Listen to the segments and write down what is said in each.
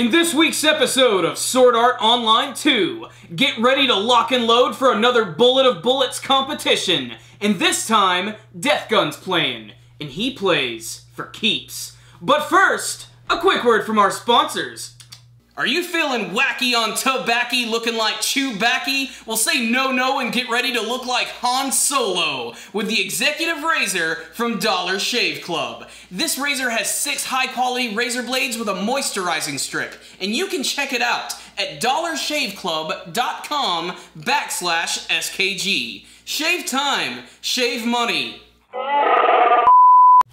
In this week's episode of Sword Art Online 2, get ready to lock and load for another Bullet of Bullets competition. And this time, Death Gun's playing, and he plays for keeps. But first, a quick word from our sponsors. Are you feeling wacky on tobacco looking like Chewbacca? Well, say no and get ready to look like Han Solo with the Executive Razor from Dollar Shave Club. This razor has 6 high-quality razor blades with a moisturizing strip, and you can check it out at dollarshaveclub.com/SKG. Shave time, shave money.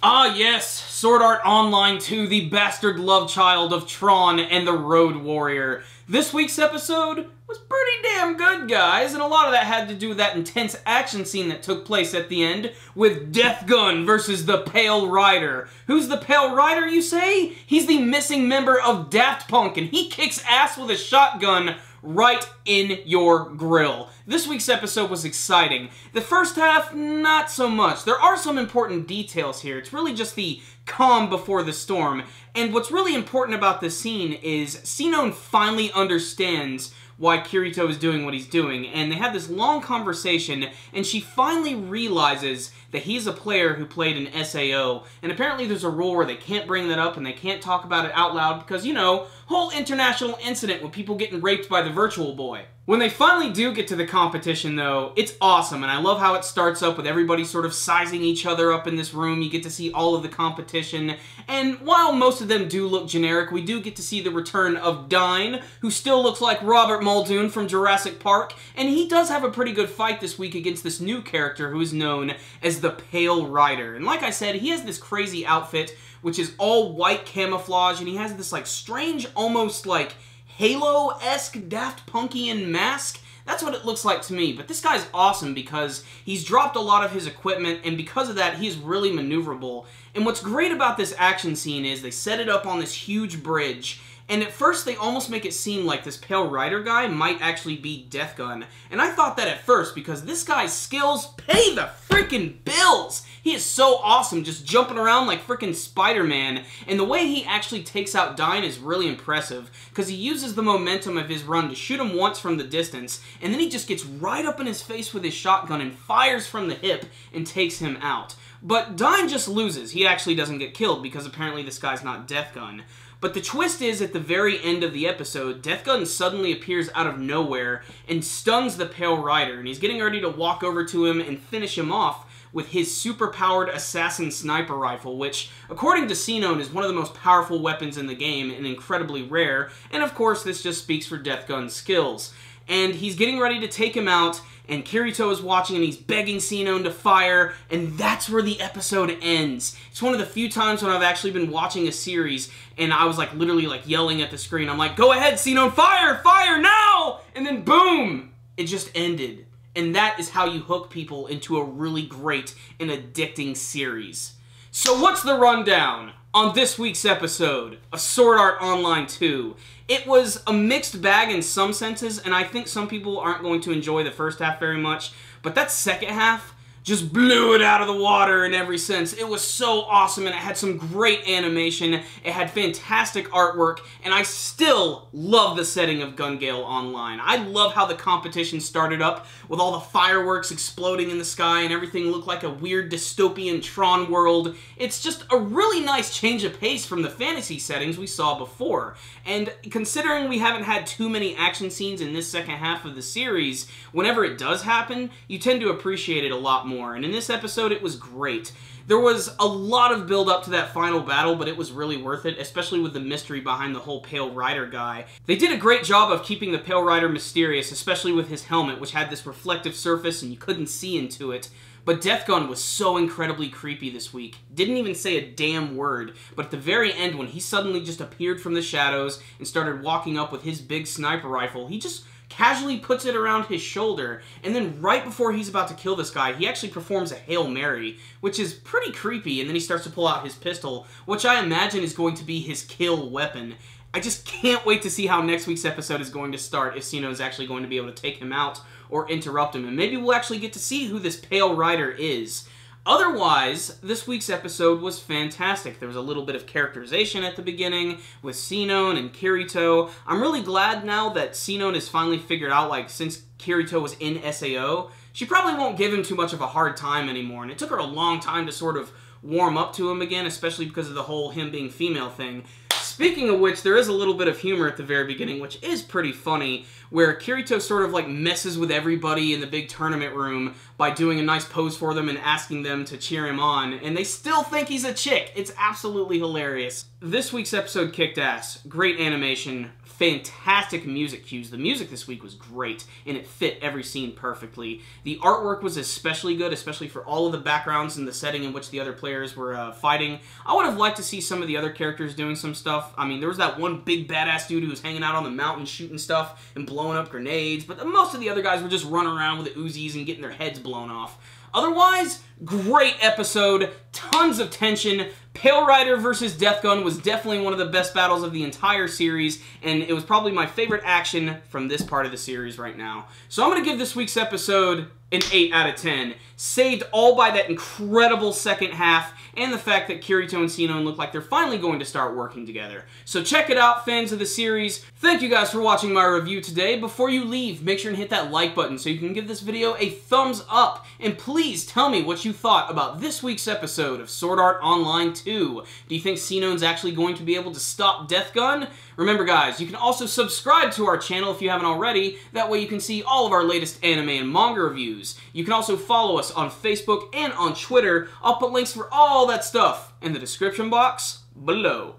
Ah yes, Sword Art Online 2, the bastard love child of Tron and the Road Warrior. This week's episode was pretty damn good, guys, and a lot of that had to do with that intense action scene that took place at the end with Death Gun versus the Pale Rider. Who's the Pale Rider, you say? He's the missing member of Daft Punk, and he kicks ass with a shotgun right in your grill. This week's episode was exciting. The first half, not so much. There are some important details here. It's really just the calm before the storm. And what's really important about this scene is Sinon finally understands why Kirito is doing what he's doing, and they have this long conversation, and she finally realizes that he's a player who played in SAO, and apparently there's a rule where they can't bring that up and they can't talk about it out loud because, you know, whole international incident with people getting raped by the Virtual Boy. When they finally do get to the competition, though, it's awesome, and I love how it starts up with everybody sort of sizing each other up in this room. You get to see all of the competition, and while most of them do look generic, we do get to see the return of Dyne, who still looks like Robert Muldoon from Jurassic Park, and he does have a pretty good fight this week against this new character who is known as the Pale Rider. And like I said, he has this crazy outfit, which is all white camouflage, and he has this, like, strange, almost, like, Halo-esque Daft Punkian mask. That's what it looks like to me, but this guy's awesome because he's dropped a lot of his equipment, and because of that, he's really maneuverable. And what's great about this action scene is they set it up on this huge bridge, and at first they almost make it seem like this Pale Rider guy might actually be Death Gun. And I thought that at first because this guy's skills pay the freaking bills! He is so awesome, just jumping around like freaking Spider-Man, and the way he actually takes out Dyne is really impressive, because he uses the momentum of his run to shoot him once from the distance, and then he just gets right up in his face with his shotgun and fires from the hip and takes him out. But Dyne just loses. He actually doesn't get killed, because apparently this guy's not Death Gun. But the twist is, at the very end of the episode, Death Gun suddenly appears out of nowhere and stuns the Pale Rider, and he's getting ready to walk over to him and finish him off with his super-powered assassin sniper rifle, which, according to Sinon, is one of the most powerful weapons in the game and incredibly rare, and of course this just speaks for Death Gun's skills. And he's getting ready to take him out, and Kirito is watching and he's begging Sinon to fire, and that's where the episode ends. It's one of the few times when I've actually been watching a series and I was like literally like yelling at the screen. I'm like, go ahead Sinon, fire! Fire now! And then boom! It just ended. And that is how you hook people into a really great and addicting series. So what's the rundown on this week's episode of Sword Art Online 2? It was a mixed bag in some senses, and I think some people aren't going to enjoy the first half very much, but that second half just blew it out of the water in every sense. It was so awesome, and it had some great animation, it had fantastic artwork, and I still love the setting of Gun Gale Online. I love how the competition started up with all the fireworks exploding in the sky and everything looked like a weird dystopian Tron world. It's just a really nice change of pace from the fantasy settings we saw before. And considering we haven't had too many action scenes in this second half of the series, whenever it does happen, you tend to appreciate it a lot more. And in this episode, it was great. There was a lot of build up to that final battle, but it was really worth it, especially with the mystery behind the whole Pale Rider guy. They did a great job of keeping the Pale Rider mysterious, especially with his helmet, which had this reflective surface and you couldn't see into it. But Death Gun was so incredibly creepy this week. Didn't even say a damn word, but at the very end when he suddenly just appeared from the shadows and started walking up with his big sniper rifle, he just casually puts it around his shoulder, and then right before he's about to kill this guy, he actually performs a Hail Mary, which is pretty creepy, and then he starts to pull out his pistol, which I imagine is going to be his kill weapon. I just can't wait to see how next week's episode is going to start, if Sinon is actually going to be able to take him out or interrupt him, and maybe we'll actually get to see who this Pale Rider is. Otherwise, this week's episode was fantastic. There was a little bit of characterization at the beginning with Sinon and Kirito. I'm really glad now that Sinon has finally figured out, like, since Kirito was in SAO, she probably won't give him too much of a hard time anymore, and it took her a long time to sort of warm up to him again, especially because of the whole him being female thing. Speaking of which, there is a little bit of humor at the very beginning, which is pretty funny, where Kirito sort of like messes with everybody in the big tournament room by doing a nice pose for them and asking them to cheer him on, and they still think he's a chick. It's absolutely hilarious. This week's episode kicked ass. Great animation, fantastic music cues. The music this week was great, and it fit every scene perfectly. The artwork was especially good, especially for all of the backgrounds and the setting in which the other players were fighting. I would have liked to see some of the other characters doing some stuff. I mean, there was that one big badass dude who was hanging out on the mountain shooting stuff and blowing up grenades, but most of the other guys were just running around with the Uzis and getting their heads blown off. Otherwise, great episode, tons of tension. Pale Rider versus Death Gun was definitely one of the best battles of the entire series, and it was probably my favorite action from this part of the series right now. So I'm going to give this week's episode an 8 out of 10. Saved all by that incredible second half, and the fact that Kirito and Sinon look like they're finally going to start working together. So check it out, fans of the series. Thank you guys for watching my review today. Before you leave, make sure and hit that like button so you can give this video a thumbs up. And please tell me what you thought about this week's episode of Sword Art Online 2. Do you think Sinon's actually going to be able to stop Death Gun? Remember guys, you can also subscribe to our channel if you haven't already. That way you can see all of our latest anime and manga reviews. You can also follow us on Facebook and on Twitter. I'll put links for all that stuff in the description box below.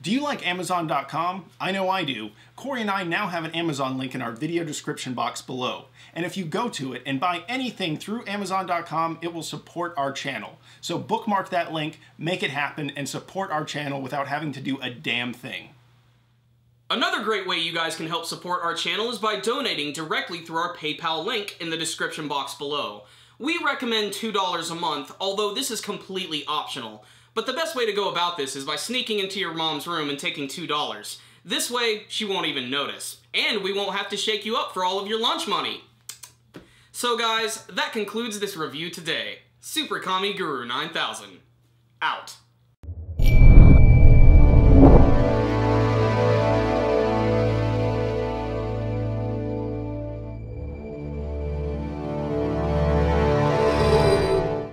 Do you like Amazon.com? I know I do. Corey and I now have an Amazon link in our video description box below. And if you go to it and buy anything through Amazon.com, it will support our channel. So bookmark that link, make it happen, and support our channel without having to do a damn thing. Another great way you guys can help support our channel is by donating directly through our PayPal link in the description box below. We recommend $2 a month, although this is completely optional. But the best way to go about this is by sneaking into your mom's room and taking $2. This way, she won't even notice. And we won't have to shake you up for all of your lunch money. So guys, that concludes this review today. Super Kami Guru 9000. Out.